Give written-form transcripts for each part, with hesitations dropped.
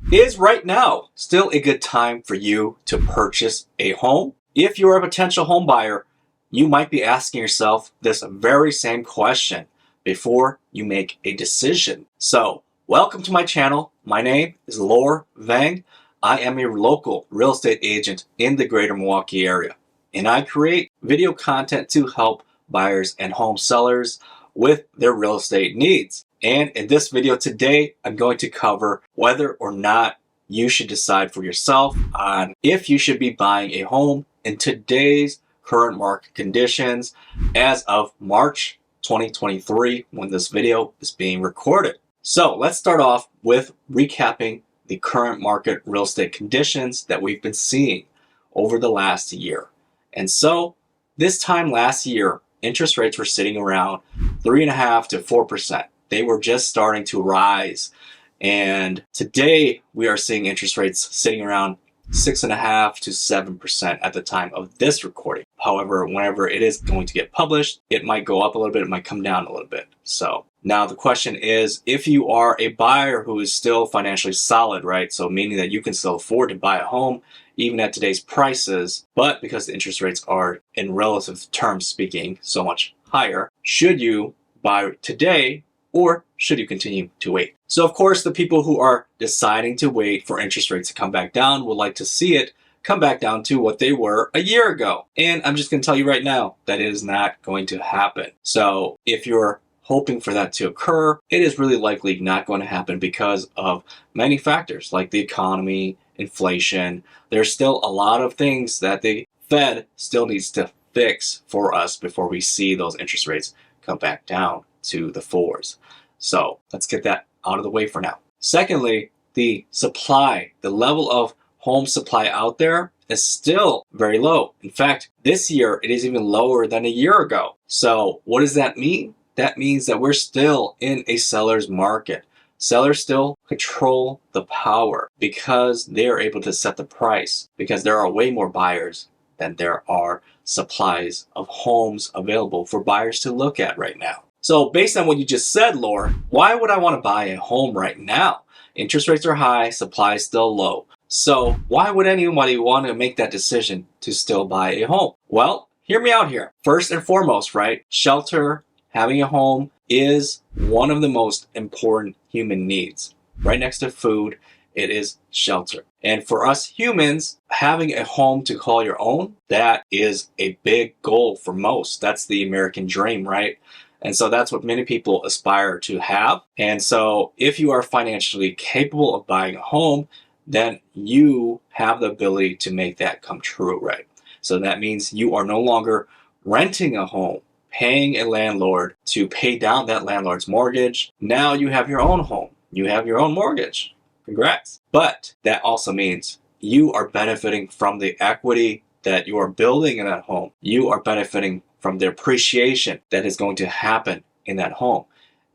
Is right now still a good time for you to purchase a home? If you're a potential home buyer, you might be asking yourself this very same question before you make a decision. So, welcome to my channel. My name is Lor Vang. I am a local real estate agent in the greater Milwaukee area, and I create video content to help buyers and home sellers with their real estate needs. And in this video today, I'm going to cover whether or not you should decide for yourself on if you should be buying a home in today's current market conditions as of March 2023 when this video is being recorded. So let's start off with recapping the current market real estate conditions that we've been seeing over the last year. And so this time last year, interest rates were sitting around 3.5% to 4%. They were just starting to rise. And today we are seeing interest rates sitting around 6.5% to 7% at the time of this recording. However, whenever it is going to get published, it might go up a little bit, it might come down a little bit. So now the question is, if you are a buyer who is still financially solid, right? So meaning that you can still afford to buy a home even at today's prices, but because the interest rates are in relative terms speaking so much higher, should you buy today or should you continue to wait? So of course, the people who are deciding to wait for interest rates to come back down would like to see it come back down to what they were a year ago. And I'm just going to tell you right now that it is not going to happen. So if you're hoping for that to occur, it is really likely not going to happen because of many factors like the economy, inflation. There's still a lot of things that the Fed still needs to fix for us before we see those interest rates come back down to the fours. So let's get that out of the way for now. Secondly, the supply, the level of home supply out there is still very low. In fact, this year it is even lower than a year ago. So what does that mean? That means that we're still in a seller's market. Sellers still control the power because they are able to set the price, because there are way more buyers than there are supplies of homes available for buyers to look at right now. So based on what you just said, Lor, why would I want to buy a home right now? Interest rates are high, supply is still low. So why would anybody want to make that decision to still buy a home? Well, hear me out here. First and foremost, right? Shelter, having a home is one of the most important human needs. Right next to food, it is shelter. And for us humans, having a home to call your own, that is a big goal for most. That's the American dream, right? And so that's what many people aspire to have. And so if you are financially capable of buying a home, then you have the ability to make that come true, right? So that means you are no longer renting a home, paying a landlord to pay down that landlord's mortgage. Now you have your own home. You have your own mortgage. Congrats. But that also means you are benefiting from the equity that you are building in that home. You are benefiting from the appreciation that is going to happen in that home.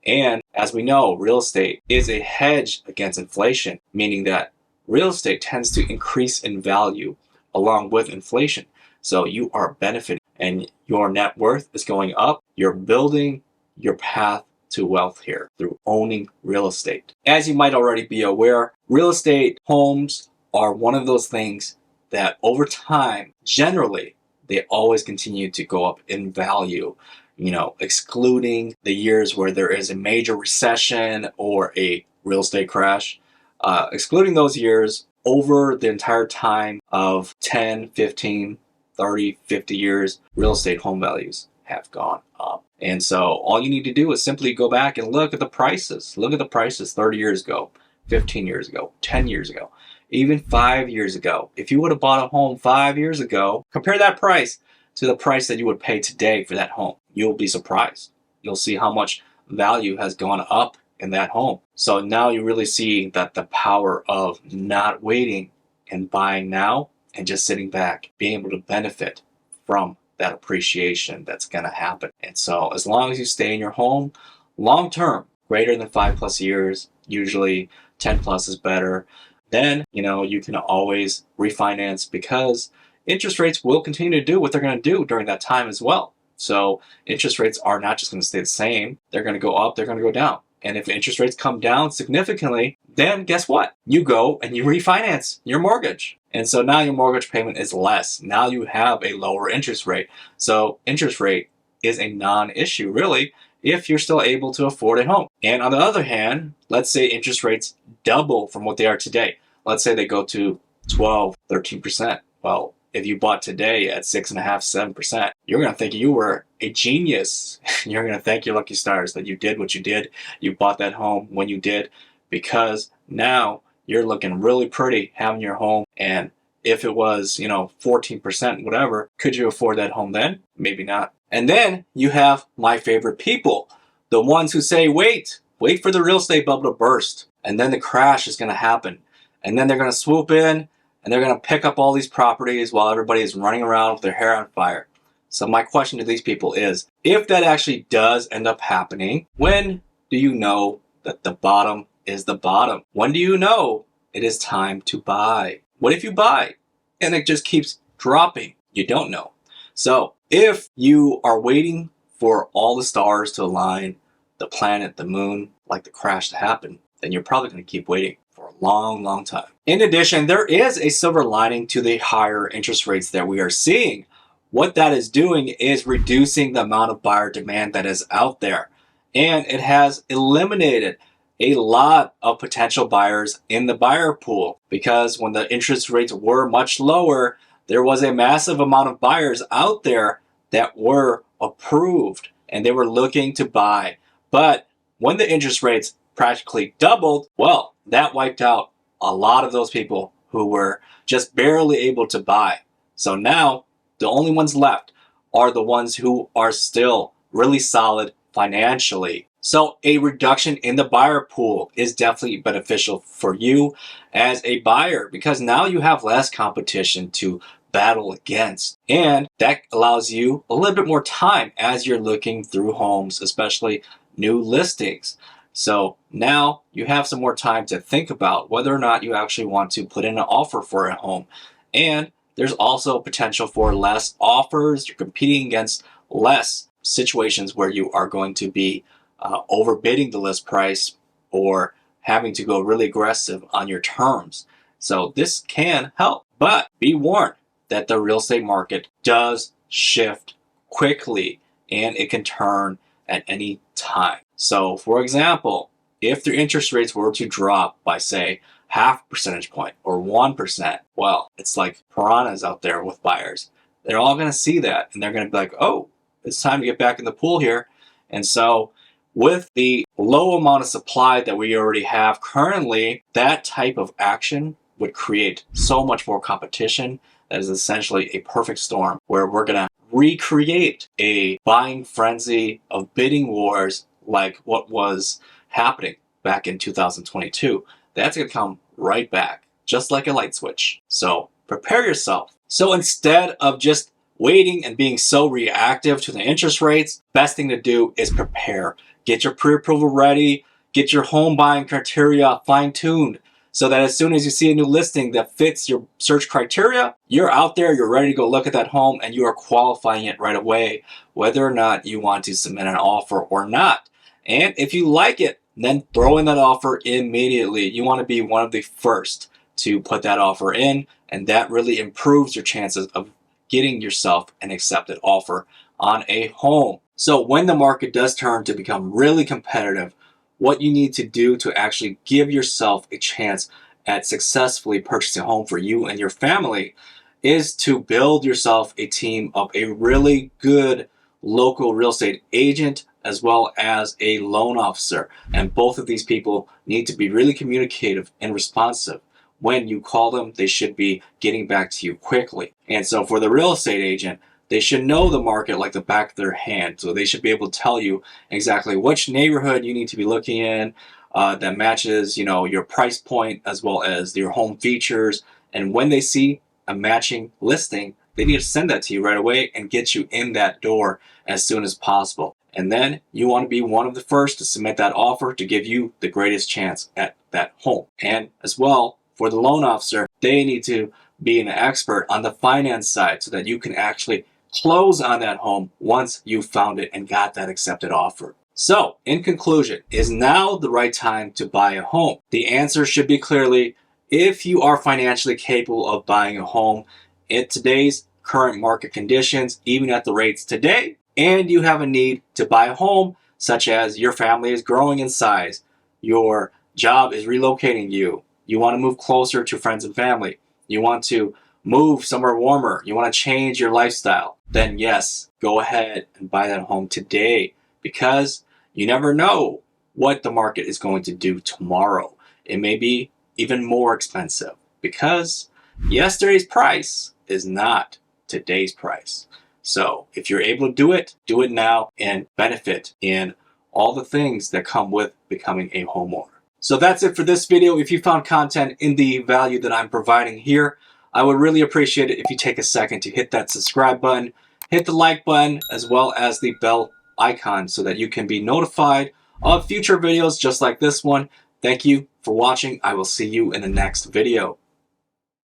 And as we know, real estate is a hedge against inflation, meaning that real estate tends to increase in value along with inflation. So you are benefiting and your net worth is going up. You're building your path to wealth here through owning real estate. As you might already be aware, real estate homes are one of those things that over time, generally, they always continue to go up in value, excluding the years where there is a major recession or a real estate crash. Excluding those years, over the entire time of 10, 15, 30, 50 years, real estate home values have gone up. And so all you need to do is simply go back and look at the prices. Look at the prices 30 years ago, 15 years ago, 10 years ago. Even 5 years ago. If you would have bought a home 5 years ago, compare that price to the price that you would pay today for that home. You'll be surprised. You'll see how much value has gone up in that home. So now you really see that the power of not waiting and buying now and just sitting back, being able to benefit from that appreciation that's going to happen. And so as long as you stay in your home long term, greater than 5+ years, usually 10+ is better, then, you can always refinance because interest rates will continue to do what they're going to do during that time as well. So interest rates are not just going to stay the same. They're going to go up, they're going to go down. And if interest rates come down significantly, then guess what? You go and you refinance your mortgage. And so now your mortgage payment is less. Now you have a lower interest rate. So interest rate is a non-issue, really, if you're still able to afford a home. And on the other hand, let's say interest rates double from what they are today. Let's say they go to 12, 13%. Well, if you bought today at 6.5%, 7%, you're going to think you were a genius. You're going to thank your lucky stars that you did what you did. You bought that home when you did, because now you're looking really pretty having your home. And if it was, 14%, whatever, could you afford that home then? Maybe not. And then you have my favorite people, the ones who say, wait for the real estate bubble to burst. And then the crash is going to happen. And then they're going to swoop in and they're going to pick up all these properties while everybody is running around with their hair on fire. So my question to these people is, if that actually does end up happening, when do you know that the bottom is the bottom? When do you know it is time to buy? What if you buy and it just keeps dropping? You don't know. So if you are waiting for all the stars to align, the planet, the moon, like the crash to happen, then you're probably going to keep waiting for a long, long time. In addition, there is a silver lining to the higher interest rates that we are seeing. What that is doing is reducing the amount of buyer demand that is out there. And it has eliminated a lot of potential buyers in the buyer pool, because when the interest rates were much lower, there was a massive amount of buyers out there that were approved and they were looking to buy. But when the interest rates practically doubled, well, that wiped out a lot of those people who were just barely able to buy. So now the only ones left are the ones who are still really solid financially. So a reduction in the buyer pool is definitely beneficial for you as a buyer, because now you have less competition to battle against. And that allows you a little bit more time as you're looking through homes, especially new listings. So now you have some more time to think about whether or not you actually want to put in an offer for a home. And there's also potential for less offers. You're competing against less situations where you are going to be overbidding the list price or having to go really aggressive on your terms. So this can help, but be warned that the real estate market does shift quickly and it can turn at any time. So for example, if the interest rates were to drop by, say, 0.5 percentage point or 1%, well, it's like piranhas out there with buyers. They're all going to see that and they're going to be like, oh, it's time to get back in the pool here. And so with the low amount of supply that we already have currently, that type of action would create so much more competition. That is essentially a perfect storm where we're going to recreate a buying frenzy of bidding wars like what was happening back in 2022. That's going to come right back, just like a light switch. So prepare yourself. So instead of just waiting and being so reactive to the interest rates, best thing to do is prepare. Get your pre-approval ready. Get your home buying criteria fine-tuned so that as soon as you see a new listing that fits your search criteria, you're out there, you're ready to go look at that home, and you are qualifying it right away, whether or not you want to submit an offer or not. And if you like it, then throw in that offer immediately. You want to be one of the first to put that offer in, and that really improves your chances of getting yourself an accepted offer on a home. So when the market does turn to become really competitive, what you need to do to actually give yourself a chance at successfully purchasing a home for you and your family is to build yourself a team of a really good local real estate agent as well as a loan officer. And both of these people need to be really communicative and responsive. When you call them, they should be getting back to you quickly. And so for the real estate agent, they should know the market like the back of their hand. So they should be able to tell you exactly which neighborhood you need to be looking in that matches, your price point as well as your home features. And when they see a matching listing, they need to send that to you right away and get you in that door as soon as possible. And then you want to be one of the first to submit that offer to give you the greatest chance at that home. And as well, for the loan officer, they need to be an expert on the finance side so that you can actually close on that home once you found it and got that accepted offer. So, in conclusion, is now the right time to buy a home? The answer should be clearly, if you are financially capable of buying a home in today's current market conditions, even at the rates today, and you have a need to buy a home, such as your family is growing in size, your job is relocating you, you want to move closer to friends and family, you want to move somewhere warmer, you want to change your lifestyle, then yes, go ahead and buy that home today, because you never know what the market is going to do tomorrow. It may be even more expensive, because yesterday's price is not today's price. So if you're able to do it now and benefit in all the things that come with becoming a homeowner. So that's it for this video. If you found content in the value that I'm providing here, I would really appreciate it if you take a second to hit that subscribe button, hit the like button, as well as the bell icon so that you can be notified of future videos just like this one. Thank you for watching. I will see you in the next video.